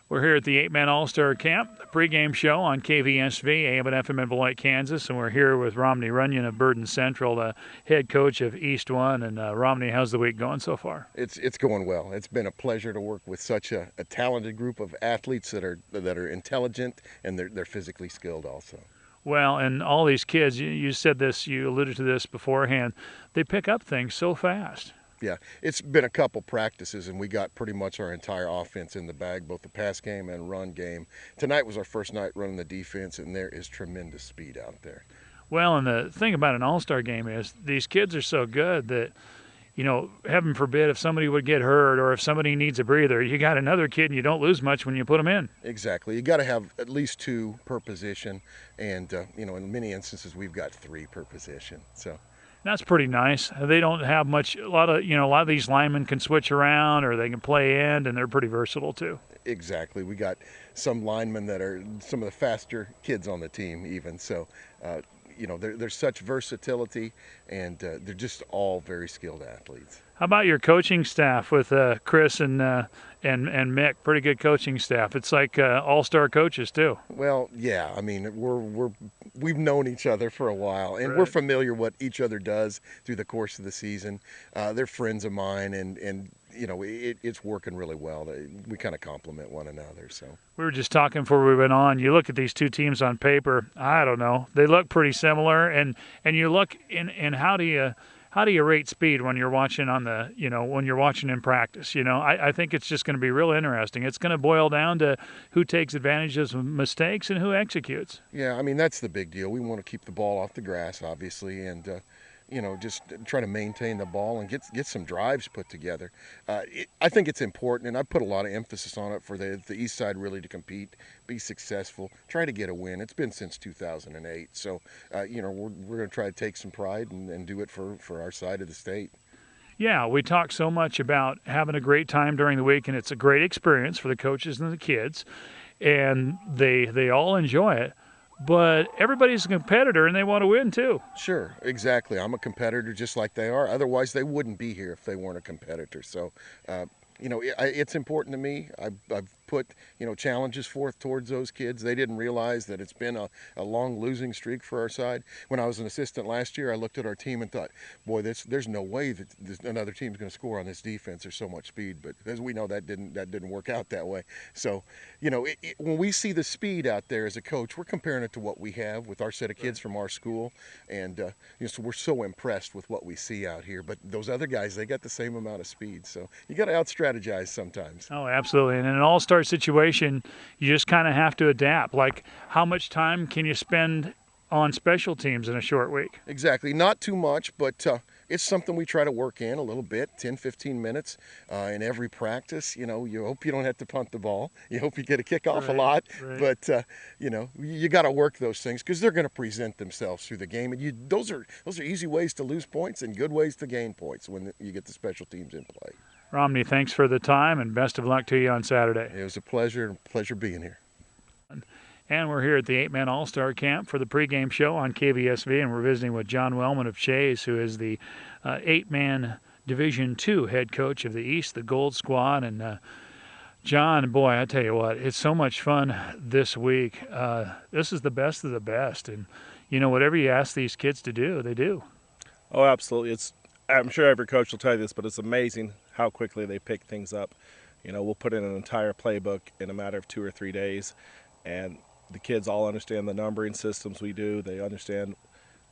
We're here at the 8-Man All-Star Camp, the pregame show on KVSV, AM and FM in Beloit, Kansas, and we're here with Romney Runyon of Burton Central, the head coach of East One. And Romney, how's the week going so far? It's going well. It's been a pleasure to work with such a talented group of athletes that are intelligent and they're physically skilled also. Well, and all these kids, you said this, you alluded to this beforehand, they pick up things so fast. Yeah, it's been a couple practices, and we got pretty much our entire offense in the bag, both the pass game and run game. Tonight was our first night running the defense, and there is tremendous speed out there. Well, and the thing about an all-star game is these kids are so good that, you know, heaven forbid if somebody would get hurt or if somebody needs a breather, you got another kid and you don't lose much when you put them in. Exactly. You got to have at least two per position, and, in many instances we've got three per position. So. That's pretty nice. They don't have much. A lot of these linemen can switch around, or they can play end, and they're pretty versatile too. Exactly. We got some linemen that are some of the faster kids on the team, even. So, there's such versatility, and they're just all very skilled athletes. How about your coaching staff with Chris and Mick? Pretty good coaching staff. It's like all-star coaches too. Well, yeah. I mean, we've known each other for a while, and we're familiar what each other does through the course of the season. They're friends of mine, and it's working really well. We kind of complement one another. So we were just talking before we went on. You look at these two teams on paper. I don't know. They look pretty similar, and you look in how do you rate speed when you're watching when you're watching in practice? I think it's just going to be real interesting. It's going to boil down to who takes advantage of mistakes and who executes. Yeah, I mean, that's the big deal. We want to keep the ball off the grass, obviously, and just try to maintain the ball and get some drives put together. I think it's important, and I put a lot of emphasis on it for the East Side really to compete, be successful, try to get a win. It's been since 2008, so we're going to try to take some pride and do it for our side of the state. Yeah, we talk so much about having a great time during the week, and it's a great experience for the coaches and the kids, and they all enjoy it. But everybody's a competitor, and they want to win, too. Sure, exactly. I'm a competitor just like they are. Otherwise, they wouldn't be here if they weren't a competitor. So, it's important to me. I've put, challenges forth towards those kids. They didn't realize that it's been a long losing streak for our side. When I was an assistant last year, I looked at our team and thought, boy, there's no way that another team's going to score on this defense. There's so much speed. But as we know, that didn't work out that way. So, when we see the speed out there as a coach, we're comparing it to what we have with our set of kids from our school. And so we're so impressed with what we see out here. But those other guys, they got the same amount of speed. So you got to out-strategize sometimes. Oh, absolutely. And in an all-star situation, you just kind of have to adapt. Like, how much time can you spend on special teams in a short week? Exactly. Not too much, but it's something we try to work in a little bit, 10, 15 minutes in every practice. You hope you don't have to punt the ball. You hope you get a kickoff a lot. Right. But, you got to work those things because they're going to present themselves through the game. And those are easy ways to lose points and good ways to gain points when you get the special teams in play. Romney, thanks for the time, and best of luck to you on Saturday. It was a pleasure being here. And we're here at the 8-Man All-Star Camp for the pregame show on KVSV, and we're visiting with John Wellman of Shays, who is the 8-man Division II head coach of the East, the Gold Squad. And John, boy, I tell you what, it's so much fun this week. This is the best of the best, and whatever you ask these kids to do, they do. Oh, absolutely. I'm sure every coach will tell you this, but it's amazing how quickly they pick things up. We'll put in an entire playbook in a matter of 2 or 3 days, and the kids all understand the numbering systems we do. They understand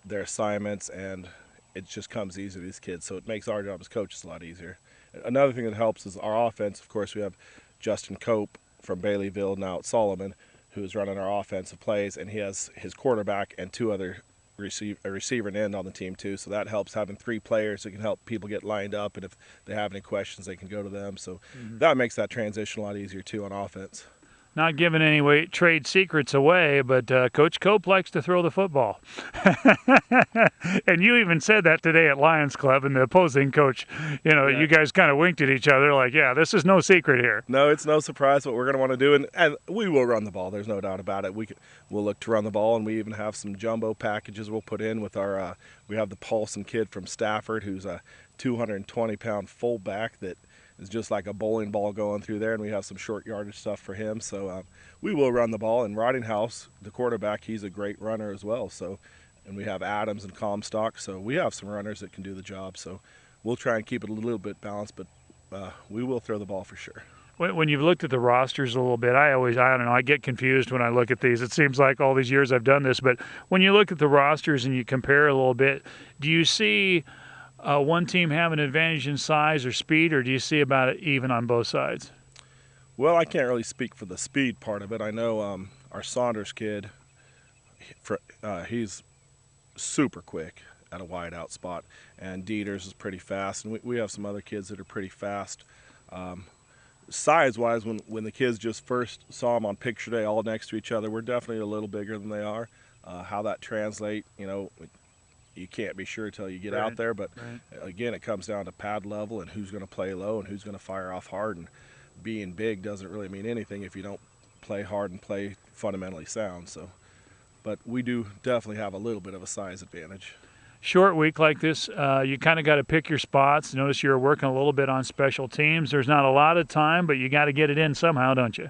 their assignments, and it just comes easy to these kids. So it makes our job as coaches a lot easier. Another thing that helps is our offense. Of course, we have Justin Cope from Baileyville, now at Solomon, who's running our offensive plays, and he has his quarterback and two other a receiver and end on the team too, so that helps having 3 players who can help people get lined up, and if they have any questions they can go to them. So that makes that transition a lot easier too on offense. Not giving any trade secrets away, but Coach Cope likes to throw the football. And you even said that today at Lions Club, and the opposing coach, you guys kind of winked at each other like, yeah, this is no secret here. No, it's no surprise what we're going to want to do, and we will run the ball. There's no doubt about it. We'll look to run the ball, and we even have some jumbo packages we'll put in with we have the Paulson kid from Stafford, who's a 220-pound fullback that is just like a bowling ball going through there, and we have some short yardage stuff for him. So we will run the ball. And Rottinghouse, the quarterback, he's a great runner as well. So, and we have Adams and Comstock, so we have some runners that can do the job. So we'll try and keep it a little bit balanced, but we will throw the ball for sure. When you've looked at the rosters a little bit, I don't know, I get confused when I look at these. It seems like all these years I've done this, but when you look at the rosters and you compare a little bit, do you see one team have an advantage in size or speed, or do you see about it even on both sides? Well, I can't really speak for the speed part of it. I know our Saunders kid, he's super quick at a wide out spot, and Dieters is pretty fast, and we have some other kids that are pretty fast. Size-wise, when the kids just first saw them on picture day all next to each other, we're definitely a little bigger than they are. How that translates, you can't be sure until you get out there, but again, it comes down to pad level and who's going to play low and who's going to fire off hard, and being big doesn't really mean anything if you don't play hard and play fundamentally sound. So, but we do definitely have a little bit of a size advantage. Short week like this, you kind of got to pick your spots. Notice you're working a little bit on special teams. There's not a lot of time, but you got to get it in somehow, don't you?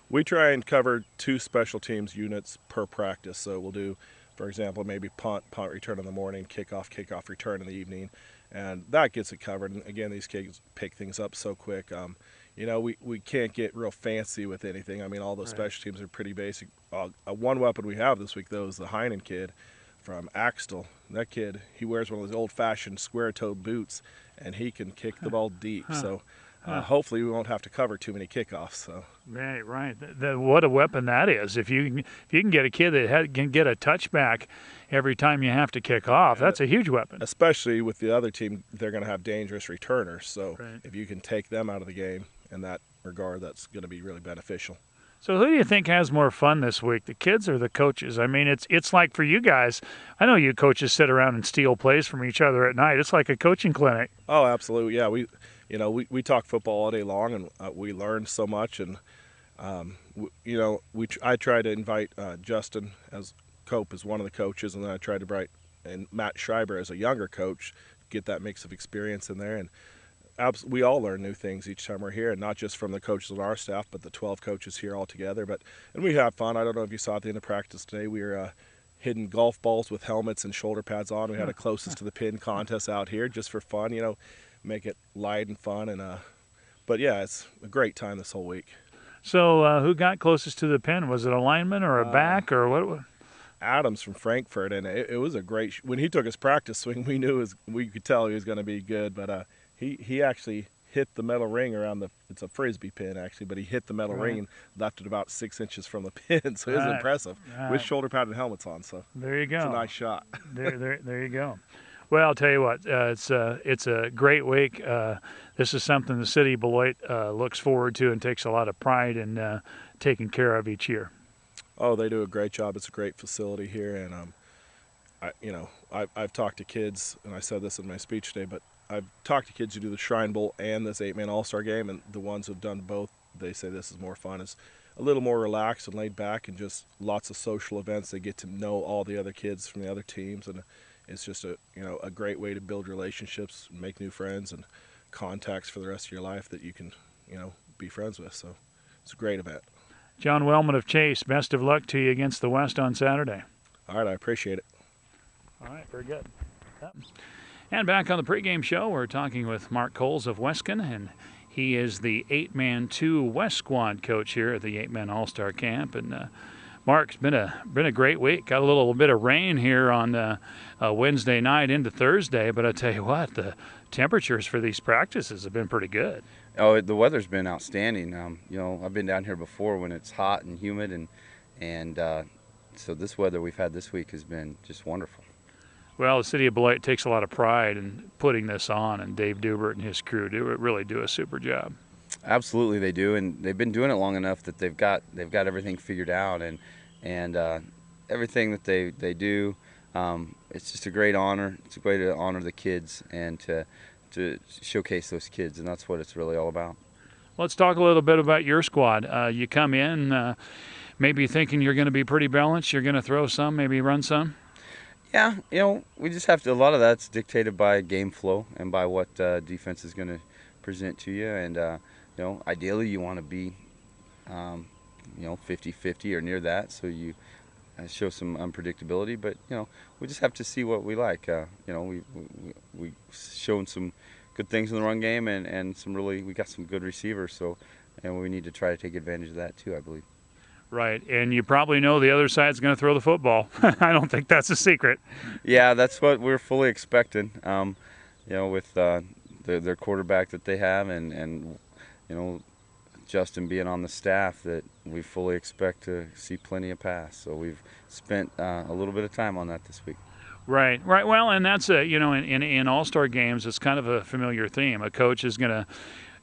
We try and cover 2 special teams units per practice. So we'll do, for example, maybe punt return in the morning, kickoff return in the evening, and that gets it covered. And again, these kids pick things up so quick. We can't get real fancy with anything. I mean, all those special teams are pretty basic. One weapon we have this week, though, is the Heinen kid from Axtell. That kid, he wears one of those old-fashioned square-toed boots, and he can kick the ball deep. So hopefully we won't have to cover too many kickoffs. So. Right. What a weapon that is. If you can get a kid that can get a touchback every time you have to kick off, that's a huge weapon. Especially with the other team, they're going to have dangerous returners. So if you can take them out of the game in that regard, that's going to be really beneficial. So who do you think has more fun this week, the kids or the coaches? I mean, it's like for you guys, I know you coaches sit around and steal plays from each other at night. It's like a coaching clinic. Oh, absolutely. Yeah, we talk football all day long, and we learn so much. And I try to invite Justin as Cope as one of the coaches, and then I try to invite and Matt Schreiber as a younger coach, get that mix of experience in there. And we all learn new things each time we're here, and not just from the coaches on our staff, but the 12 coaches here all together. And we have fun. I don't know if you saw at the end of practice today, we were hitting golf balls with helmets and shoulder pads on. We had a closest to the pin contest out here just for fun, make it light and fun. And but yeah, it's a great time this whole week. So who got closest to the pin? Was it a lineman or a back or what? Adams from Frankfurt, and it was a great. When he took his practice swing, we could tell he was going to be good, but. He actually hit the metal ring around it's a Frisbee pin actually, but he hit the metal ring and left it about 6 inches from the pin, so it was impressive with shoulder pad and helmets on. So there you go. It's a nice shot. there you go. Well, I'll tell you what, it's a great week. This is something the city of Beloit looks forward to and takes a lot of pride in taking care of each year. Oh, they do a great job. It's a great facility here, and I've talked to kids, and I said this in my speech today, but I've talked to kids who do the Shrine Bowl and this 8-man All-Star game, and the ones who've done both, they say this is more fun. It's a little more relaxed and laid back, and just lots of social events. They get to know all the other kids from the other teams, and it's just a great way to build relationships, make new friends, and contacts for the rest of your life that you can be friends with. So it's a great event. John Wellman of Chase, best of luck to you against the West on Saturday. All right, I appreciate it. All right, very good. Yep. And back on the pregame show, we're talking with Mark Coles of Wescan, and he is the 8-man 2 West Squad coach here at the 8-man All-Star Camp. And Mark's been a great week. Got a little bit of rain here on Wednesday night into Thursday, but I tell you what, the temperatures for these practices have been pretty good. Oh, the weather's been outstanding. I've been down here before when it's hot and humid, and so this weather we've had this week has been just wonderful. Well, the city of Beloit takes a lot of pride in putting this on, and Dave Dubert and his crew really do a super job. Absolutely, they do, and they've been doing it long enough that they've got everything figured out, and everything that they do. It's just a great honor. It's a way to honor the kids and to showcase those kids, and that's what it's really all about. Let's talk a little bit about your squad. You come in maybe thinking you're going to be pretty balanced. You're going to throw some, maybe run some. Yeah, we just have to. A lot of that's dictated by game flow and by what defense is going to present to you. And ideally you want to be 50-50 or near that, so you show some unpredictability. But we just have to see what we like. We shown some good things in the run game, and we got some good receivers. So, and we need to try to take advantage of that too, I believe. Right, and you probably know the other side's going to throw the football. I don't think that's a secret. Yeah, that's what we're fully expecting. With their quarterback that they have, and Justin being on the staff, that we fully expect to see plenty of pass. So we've spent a little bit of time on that this week. Right. Well, and that's in all-star games, it's kind of a familiar theme. A coach is going to,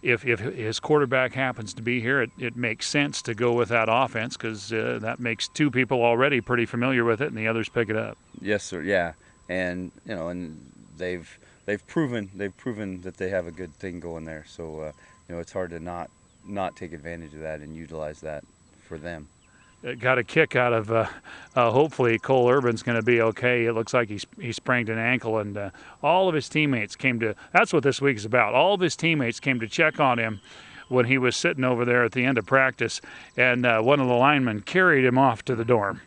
if his quarterback happens to be here, it makes sense to go with that offense, because that makes two people already pretty familiar with it, and the others pick it up. Yes, sir. Yeah, and and they've proven that they have a good thing going there. So it's hard to not take advantage of that and utilize that for them. Got a kick out of hopefully Cole Urban's going to be okay. It looks like he sprained an ankle, and all of his teammates came to, that's what this week is about. All of his teammates came to check on him when he was sitting over there at the end of practice, and one of the linemen carried him off to the dorm.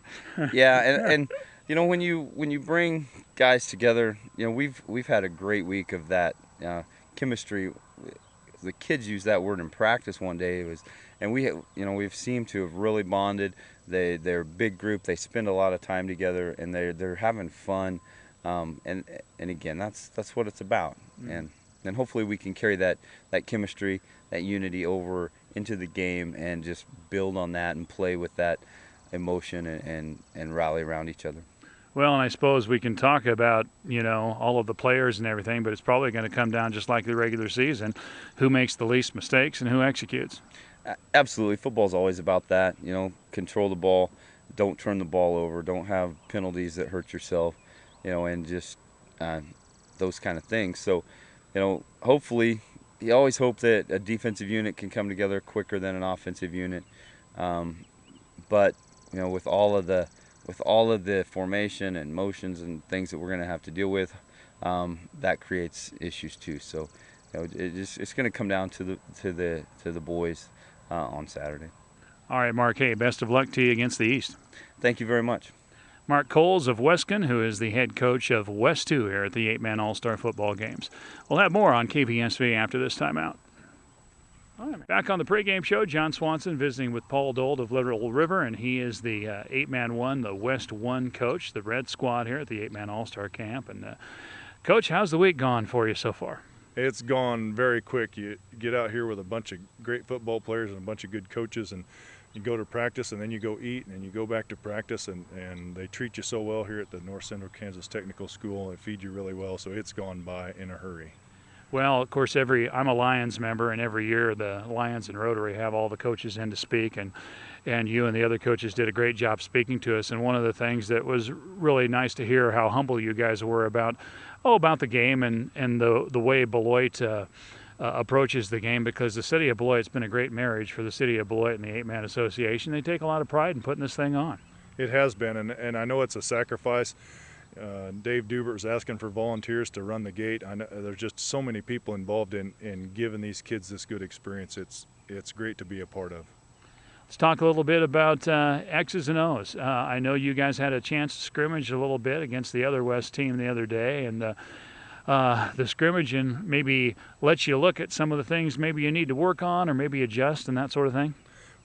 Yeah, and when you bring guys together, we've had a great week of that chemistry. The kids used that word in practice one day. And we've seemed to have really bonded. They're a big group. They spend a lot of time together, and they're having fun. And again, that's what it's about. Mm. And hopefully we can carry that chemistry, that unity over into the game, and just build on that and play with that emotion and rally around each other. Well, and I suppose we can talk about, all of the players and everything, but it's probably going to come down just like the regular season, who makes the least mistakes and who executes. Absolutely. Football's always about that. Control the ball, don't turn the ball over, don't have penalties that hurt yourself, and just those kind of things. So, hopefully, you always hope that a defensive unit can come together quicker than an offensive unit. But, with all of the formation and motions and things that we're going to have to deal with, that creates issues too. So, it's going to come down to the boys on Saturday. All right, Mark. Hey, best of luck to you against the East. Thank you very much. Mark Coles of Wescan, who is the head coach of West 2 here at the 8-Man All-Star Football Games. We'll have more on KVSV after this timeout. All right, back on the pregame show, John Swanson visiting with Paul Dold of Little River, and he is the 8-Man 1, the West 1 coach, the Red Squad here at the 8-Man All-Star Camp. And Coach, how's the week gone for you so far? It's gone very quick. You get out here with a bunch of great football players and a bunch of good coaches, and you go to practice, and then you go eat, and then you go back to practice, and they treat you so well here at the North Central Kansas Technical School. They feed you really well, so it's gone by in a hurry. Well, of course, I'm a Lions member, and every year the Lions and Rotary have all the coaches in to speak, and you and the other coaches did a great job speaking to us. And one of the things that was really nice to hear how humble you guys were about the game and the way Beloit approaches the game, because the city of Beloit's been a great marriage for the city of Beloit and the 8-Man Association. They take a lot of pride in putting this thing on. It has been, and I know it's a sacrifice. Dave Dubert is asking for volunteers to run the gate. I know there's just so many people involved in giving these kids this good experience. It's great to be a part of. Let's talk a little bit about X's and O's. I know you guys had a chance to scrimmage a little bit against the other West team the other day, and the scrimmage and maybe let you look at some of the things maybe you need to work on or maybe adjust and that sort of thing.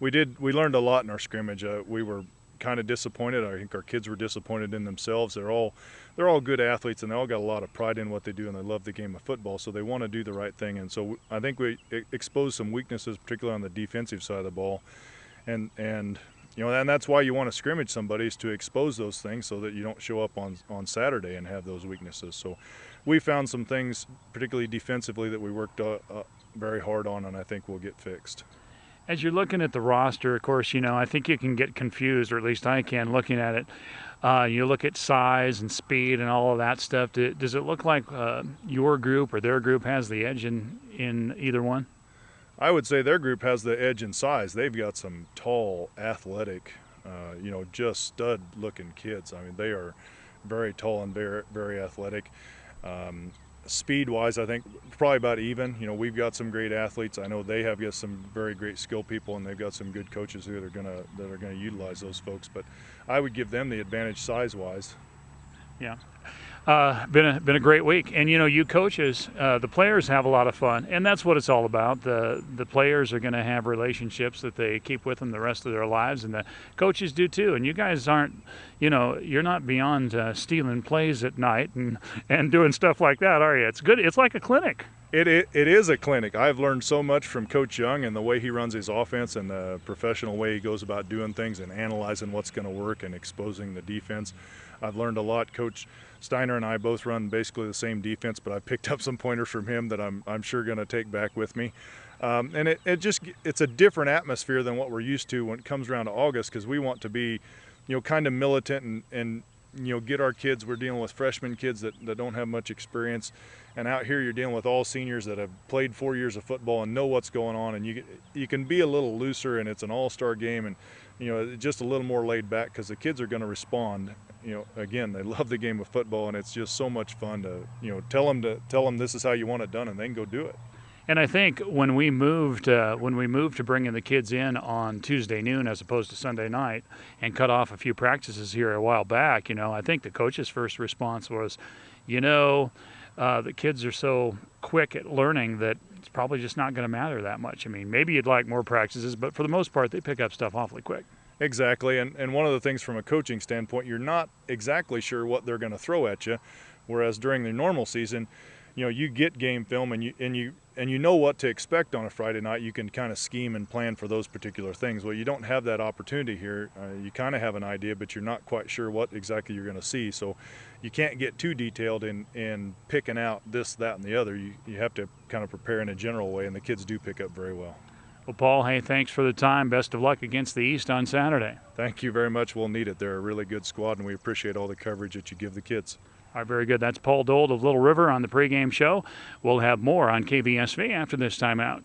We did. We learned a lot in our scrimmage. We were kind of disappointed. I think our kids were disappointed in themselves. They're all good athletes, and they all got a lot of pride in what they do, and they love the game of football, so they want to do the right thing. And so I think we exposed some weaknesses, particularly on the defensive side of the ball. And that's why you want to scrimmage somebody, is to expose those things so that you don't show up on Saturday and have those weaknesses. So we found some things, particularly defensively, that we worked very hard on, and I think we'll get fixed. As you're looking at the roster, of course, I think you can get confused, or at least I can, looking at it. You look at size and speed and all of that stuff. Does it look like your group or their group has the edge in either one? I would say their group has the edge in size. They've got some tall, athletic, just stud-looking kids. I mean, they are very tall and very, very athletic. speed-wise, I think probably about even. You know, we've got some great athletes. I know they have got some very great skill people, and they've got some good coaches that are gonna utilize those folks. But I would give them the advantage size-wise. Yeah. Been a great week, and you know, you coaches, the players have a lot of fun, and that's what it's all about. The players are going to have relationships that they keep with them the rest of their lives, and the coaches do too. And you guys aren't, you know, you're not beyond stealing plays at night and doing stuff like that, are you? It's good. It's like a clinic. It is a clinic. I've learned so much from Coach Young and the way he runs his offense and the professional way he goes about doing things and analyzing what's going to work and exposing the defense. I've learned a lot. Coach Steiner and I both run basically the same defense, but I picked up some pointers from him that I'm sure going to take back with me. And it's a different atmosphere than what we're used to when it comes around to August, because we want to be, you know, kind of militant and you know, get our kids. We're dealing with freshman kids that don't have much experience, and out here you're dealing with all seniors that have played 4 years of football and know what's going on, and you can be a little looser, and it's an all-star game, and you know, just a little more laid back, because the kids are going to respond. You know, again, they love the game of football, and it's just so much fun to, you know, tell them this is how you want it done, and they can go do it. And I think when we moved to bringing the kids in on Tuesday noon as opposed to Sunday night and cut off a few practices here a while back, you know, I think the coach's first response was, you know, the kids are so quick at learning that it's probably just not going to matter that much. I mean, maybe you'd like more practices, but for the most part, they pick up stuff awfully quick. Exactly, and one of the things from a coaching standpoint, you're not exactly sure what they're going to throw at you, whereas during the normal season, you know, you get game film and you know what to expect on a Friday night. You can kind of scheme and plan for those particular things. Well, you don't have that opportunity here. You kind of have an idea, but you're not quite sure what exactly you're going to see. So you can't get too detailed in picking out this, that, and the other. You have to kind of prepare in a general way, and the kids do pick up very well. Well, Paul, hey, thanks for the time. Best of luck against the East on Saturday. Thank you very much. We'll need it. They're a really good squad, and we appreciate all the coverage that you give the kids. All right, very good. That's Paul Dold of Little River on the pregame show. We'll have more on KVSV after this timeout.